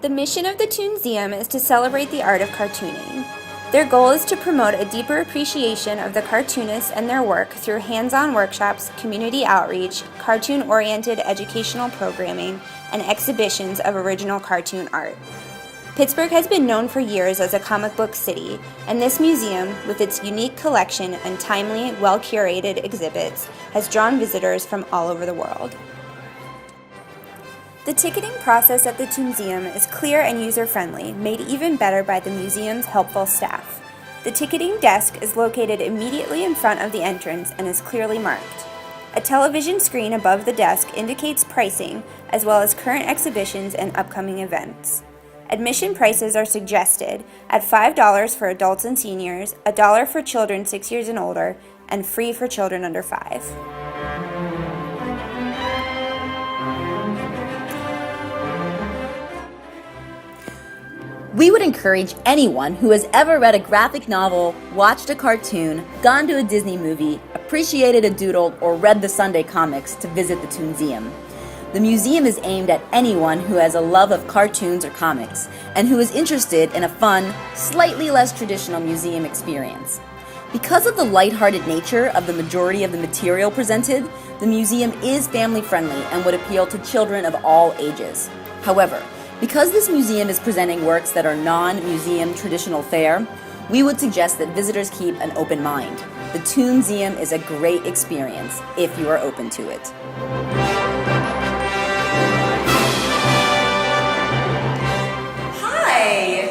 The mission of the Toonseum is to celebrate the art of cartooning. Their goal is to promote a deeper appreciation of the cartoonists and their work through hands-on workshops, community outreach, cartoon-oriented educational programming, and exhibitions of original cartoon art. Pittsburgh has been known for years as a comic book city, and this museum, with its unique collection and timely, well-curated exhibits, has drawn visitors from all over the world. The ticketing process at the Toonseum is clear and user-friendly, made even better by the museum's helpful staff. The ticketing desk is located immediately in front of the entrance and is clearly marked. A television screen above the desk indicates pricing, as well as current exhibitions and upcoming events. Admission prices are suggested at $5 for adults and seniors, $1 for children 6 years and older, and free for children under 5. We would encourage anyone who has ever read a graphic novel, watched a cartoon, gone to a Disney movie, appreciated a doodle, or read the Sunday comics to visit the Toonseum. The museum is aimed at anyone who has a love of cartoons or comics, and who is interested in a fun, slightly less traditional museum experience. Because of the lighthearted nature of the majority of the material presented, the museum is family-friendly and would appeal to children of all ages. However, because this museum is presenting works that are non-museum traditional fare, we would suggest that visitors keep an open mind. The Toonseum is a great experience if you are open to it. Hi!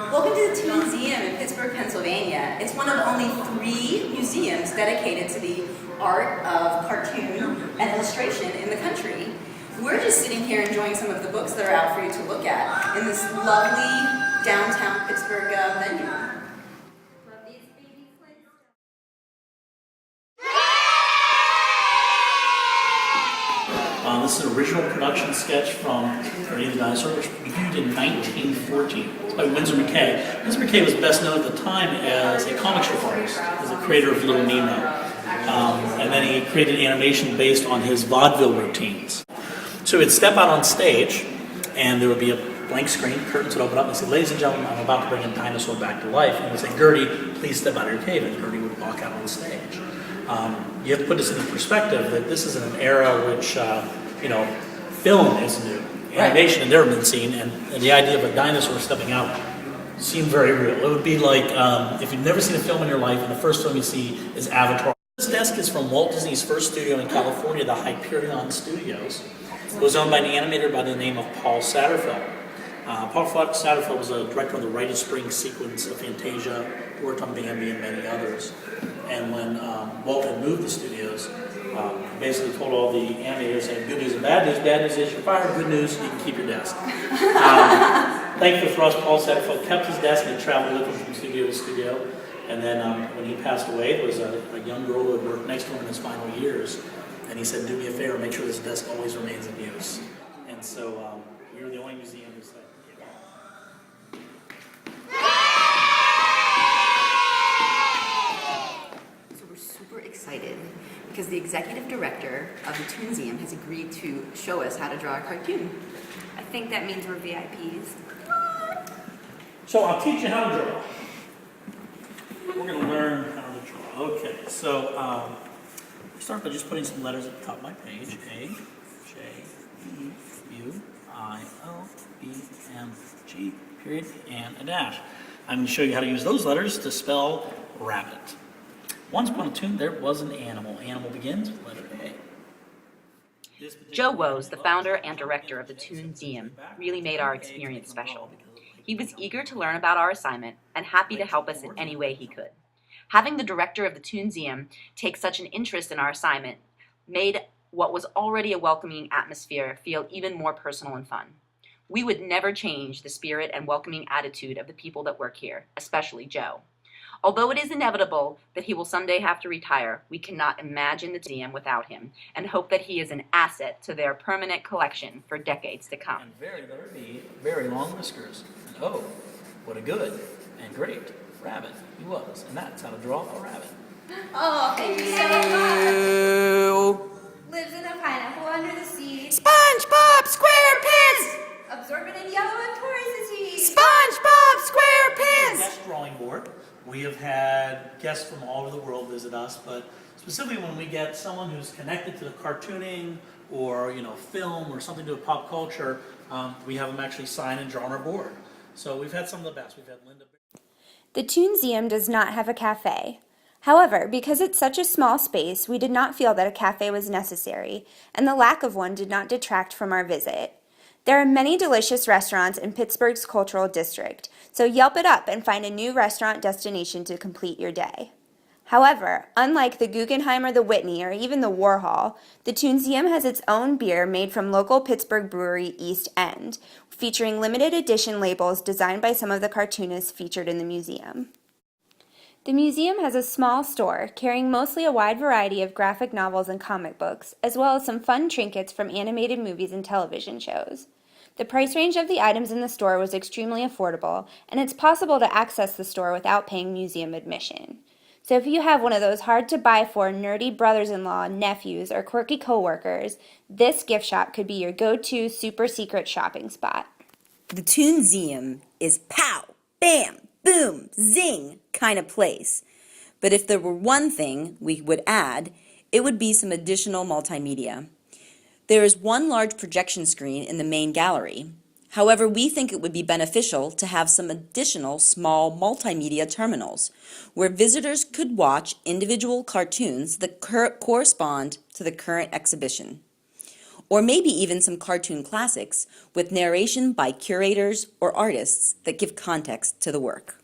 Welcome to the Toonseum in Pittsburgh, Pennsylvania. It's one of only 3 museums dedicated to the art of cartoon and illustration in the country. We're just sitting here enjoying some of the books that are out for you to look at in this lovely downtown Pittsburgh venue. This is an original production sketch from Ernie the Dinosaur, which debuted in 1914. It's by Winsor McCay. Winsor McCay was best known at the time as a comic strip artist, as the creator of Little Nemo. And then he created animation based on his vaudeville routines. So he'd step out on stage, and there would be a blank screen, curtains would open up, and he'd say, "Ladies and gentlemen, I'm about to bring a dinosaur back to life." And he'd say, "Gertie, please step out of your cave," and Gertie would walk out on stage. You have to put this into perspective that this is in an era which, film is new. Animation had never been seen, and the idea of a dinosaur stepping out seemed very real. It would be like if you've never seen a film in your life, and the first film you see is Avatar. This desk is from Walt Disney's first studio in California, the Hyperion Studios. It was owned by an animator by the name of Paul Satterfield. Paul Satterfield was a director of the Rite of Spring sequence of Fantasia, worked on Bambi and many others. And when Walt had moved the studios, basically told all the animators, saying, "Good news and bad news. Bad news is you're fired. Good news, you can keep your desk." Thankfully for us, Paul Satterfield kept his desk and he traveled with him from studio to studio. And then when he passed away, there was a young girl who had worked next to him in his final years. And he said, "Do me a favor, make sure this desk always remains in use." And so we were the only museum who said, So we're super excited because the executive director of the Toonseum has agreed to show us how to draw a cartoon. I think that means we're VIPs. So I'll teach you how to draw. We're going to learn how to draw. Okay, so start by just putting some letters at the top of my page. A, J, E, U, I, O, B, M, G, period, and a dash. I'm going to show you how to use those letters to spell rabbit. Once upon a time, there was an animal. Animal begins with letter A. Joe Woes, the founder and director of the Toonseum, really made our experience special. He was eager to learn about our assignment and happy to help us in any way he could. Having the director of the Toonseum take such an interest in our assignment made what was already a welcoming atmosphere feel even more personal and fun. We would never change the spirit and welcoming attitude of the people that work here, especially Joe. Although it is inevitable that he will someday have to retire, we cannot imagine the museum without him and hope that he is an asset to their permanent collection for decades to come. And letter B, very long whiskers. And oh, what a good and great rabbit he was. And that's how to draw a rabbit. Oh, thank you so much. Lives in a pineapple under the sea. SpongeBob SquarePants! Absorbent in yellow drawing board. We have had guests from all over the world visit us, but specifically when we get someone who's connected to the cartooning or film or something to do with pop culture, we have them actually sign and draw on our board. So we've had some of the best. We've had Linda. The Toonseum does not have a cafe. However, because it's such a small space, we did not feel that a cafe was necessary, and the lack of one did not detract from our visit. There are many delicious restaurants in Pittsburgh's cultural district, so Yelp it up and find a new restaurant destination to complete your day. However, unlike the Guggenheim or the Whitney or even the Warhol, the Toonseum has its own beer made from local Pittsburgh brewery East End, featuring limited edition labels designed by some of the cartoonists featured in the museum. The museum has a small store carrying mostly a wide variety of graphic novels and comic books, as well as some fun trinkets from animated movies and television shows. The price range of the items in the store was extremely affordable, and it's possible to access the store without paying museum admission. So if you have one of those hard-to-buy-for nerdy brothers-in-law, nephews, or quirky coworkers, this gift shop could be your go-to super secret shopping spot. The Toonseum is pow, bam, boom, zing kind of place. But if there were one thing we would add, it would be some additional multimedia. There is one large projection screen in the main gallery. However, we think it would be beneficial to have some additional small multimedia terminals where visitors could watch individual cartoons that correspond to the current exhibition. Or maybe even some cartoon classics with narration by curators or artists that give context to the work.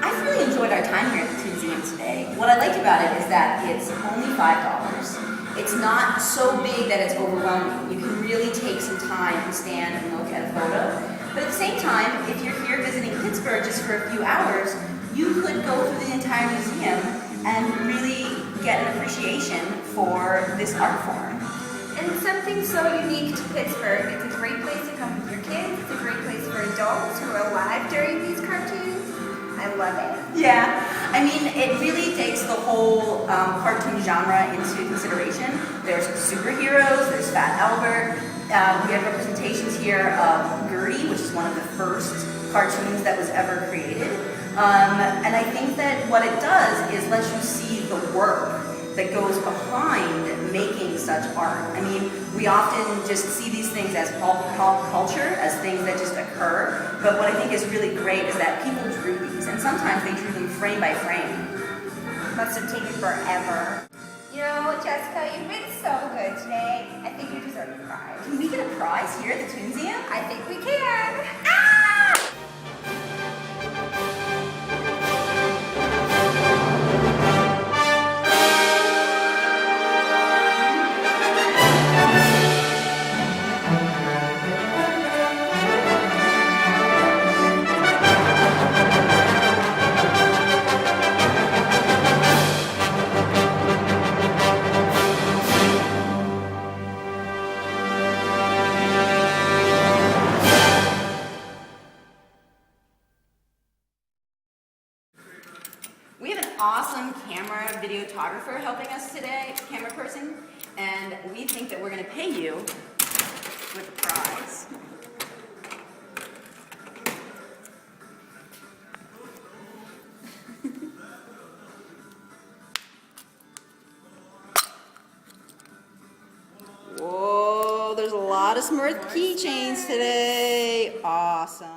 I've really enjoyed our time here at the Toonseum today. What I liked about it is that it's only $5. It's not so big that it's overwhelming. You can really take some time and stand and look at a photo. But at the same time, if you're here visiting Pittsburgh just for a few hours, you could go through the entire museum and really get an appreciation for this art form. And something so unique to Pittsburgh. It's a great place to come with your kids. It's a great place for adults who are alive during these cartoons. I love it. Yeah, I mean, it really takes the whole cartoon genre into consideration. There's superheroes, there's Fat Albert. We have representations here of Gertie, which is one of the first cartoons that was ever created. And I think that what it does is let you see the work that goes behind making such art. I mean, we often just see these things as pop culture, as things that just occur, but what I think is really great is that people drew these, and sometimes they drew them frame by frame. Must have taken forever. You know, Jessica, you've been so good today. I think you deserve a prize. Can we get a prize here at the Toonseum? I think we can. We have an awesome camera videographer helping us today, camera person, and we think that we're going to pay you with a prize. Whoa, there's a lot of smart keychains today. Awesome.